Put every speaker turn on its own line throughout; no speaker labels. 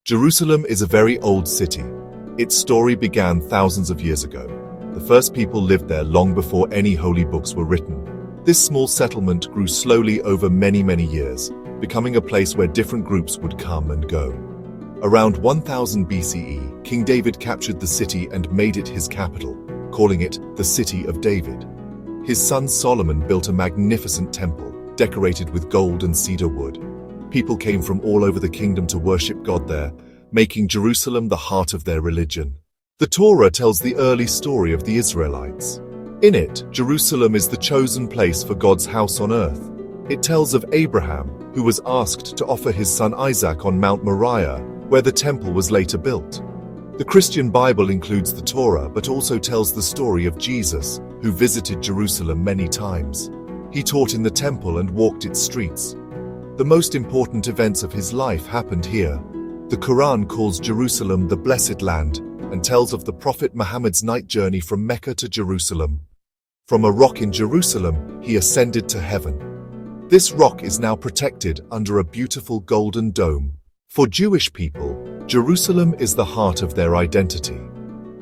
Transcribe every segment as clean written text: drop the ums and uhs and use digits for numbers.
Jerusalem is a very old city. Its story began thousands of years ago. The first people lived there long before any holy books were written. This small settlement grew slowly over many years, becoming a place where different groups would come and go. Around 1000 BCE, King David captured the city and made it his capital, calling it the City of David. His son Solomon built a magnificent temple, decorated with gold and cedar wood. People came from all over the kingdom to worship God there, making Jerusalem the heart of their religion. The Torah tells the early story of the Israelites. In it, Jerusalem is the chosen place for God's house on earth. It tells of Abraham, who was asked to offer his son Isaac on Mount Moriah, where the temple was later built. The Christian Bible includes the Torah but also tells the story of Jesus, who visited Jerusalem many times. He taught in the temple and walked its streets. The most important events of his life happened here. The Quran calls Jerusalem the Blessed Land and tells of the Prophet Muhammad's night journey from Mecca to Jerusalem. From a rock in Jerusalem, he ascended to heaven. This rock is now protected under a beautiful golden dome. For Jewish people, Jerusalem is the heart of their identity.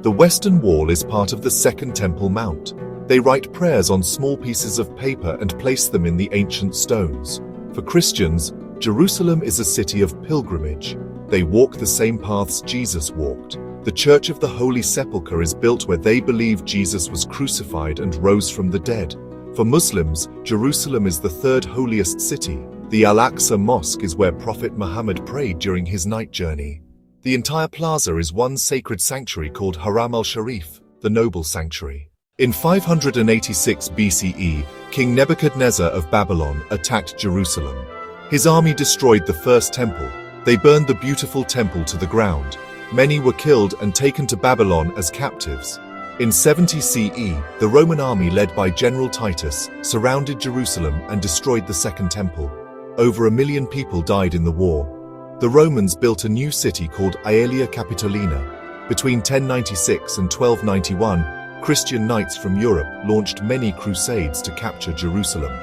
The Western Wall is part of the Second Temple Mount. They write prayers on small pieces of paper and place them in the ancient stones. For Christians, Jerusalem is a city of pilgrimage. They walk the same paths Jesus walked. The Church of the Holy Sepulchre is built where they believe Jesus was crucified and rose from the dead. For Muslims, Jerusalem is the third holiest city. The Al-Aqsa Mosque is where Prophet Muhammad prayed during his night journey. The entire plaza is one sacred sanctuary called Haram al-Sharif, the Noble Sanctuary. In 586 BCE, King Nebuchadnezzar of Babylon attacked Jerusalem. His army destroyed the first temple. They burned the beautiful temple to the ground. Many were killed and taken to Babylon as captives. In 70 CE, the Roman army led by General Titus surrounded Jerusalem and destroyed the Second Temple. Over 1 million people died in the war. The Romans built a new city called Aelia Capitolina. Between 1096 and 1291, Christian knights from Europe launched many crusades to capture Jerusalem.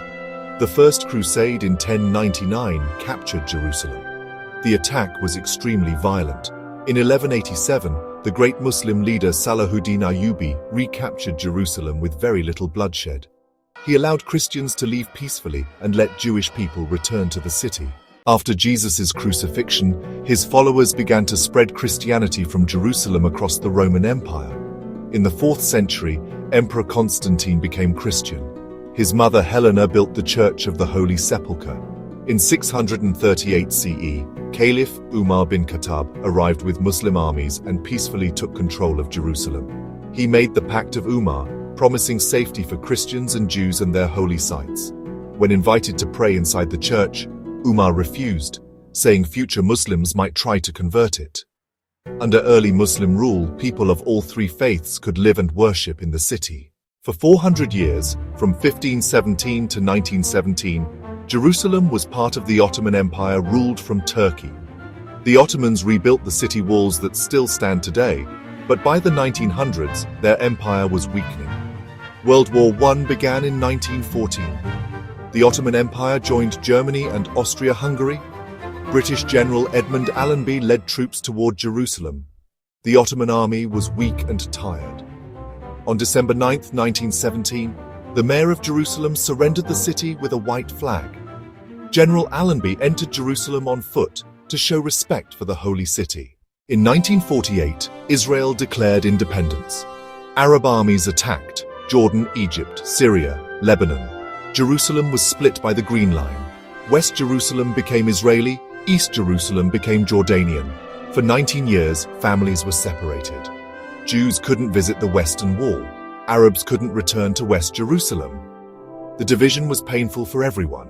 The First Crusade in 1099 captured Jerusalem. The attack was extremely violent. In 1187, the great Muslim leader Salahuddin Ayyubi recaptured Jerusalem with very little bloodshed. He allowed Christians to leave peacefully and let Jewish people return to the city. After Jesus' crucifixion, his followers began to spread Christianity from Jerusalem across the Roman Empire. In the 4th century, Emperor Constantine became Christian. His mother Helena built the Church of the Holy Sepulchre. In 638 CE, Caliph Umar bin Khattab arrived with Muslim armies and peacefully took control of Jerusalem. He made the Pact of Umar, promising safety for Christians and Jews and their holy sites. When invited to pray inside the church, Umar refused, saying future Muslims might try to convert it. Under early Muslim rule, people of all three faiths could live and worship in the city. For 400 years, from 1517 to 1917, Jerusalem was part of the Ottoman Empire ruled from Turkey. The Ottomans rebuilt the city walls that still stand today, but by the 1900s, their empire was weakening. World War I began in 1914. The Ottoman Empire joined Germany and Austria-Hungary. British General Edmund Allenby led troops toward Jerusalem. The Ottoman army was weak and tired. On December 9, 1917, the mayor of Jerusalem surrendered the city with a white flag. General Allenby entered Jerusalem on foot to show respect for the holy city. In 1948, Israel declared independence. Arab armies attacked Jordan, Egypt, Syria, Lebanon. Jerusalem was split by the Green Line. West Jerusalem became Israeli, East Jerusalem became Jordanian. For 19 years, families were separated. Jews couldn't visit the Western Wall. Arabs couldn't return to West Jerusalem. The division was painful for everyone.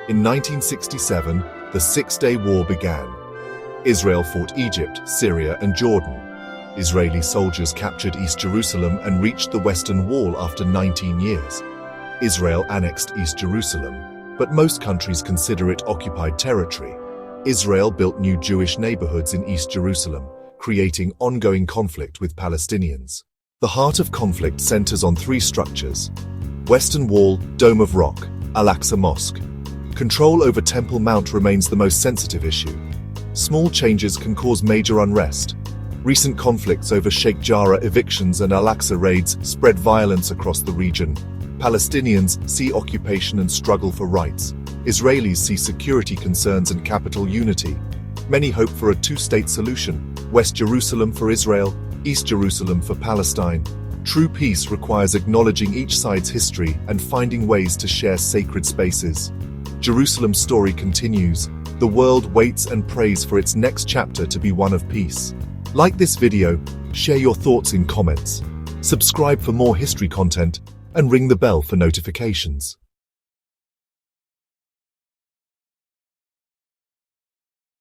In 1967, the Six-Day War began. Israel fought Egypt, Syria, and Jordan. Israeli soldiers captured East Jerusalem and reached the Western Wall after 19 years. Israel annexed East Jerusalem, but most countries consider it occupied territory. Israel built new Jewish neighborhoods in East Jerusalem, creating ongoing conflict with Palestinians. The heart of conflict centers on three structures: Western Wall, Dome of Rock, Al-Aqsa Mosque. Control over Temple Mount remains the most sensitive issue. Small changes can cause major unrest. Recent conflicts over Sheikh Jarrah evictions and Al-Aqsa raids spread violence across the region. Palestinians see occupation and struggle for rights. Israelis see security concerns and capital unity. Many hope for a two-state solution, West Jerusalem for Israel, East Jerusalem for Palestine. True peace requires acknowledging each side's history and finding ways to share sacred spaces. Jerusalem's story continues. The world waits and prays for its next chapter to be one of peace. Like this video, share your thoughts in comments. Subscribe for more history content and ring the bell for notifications.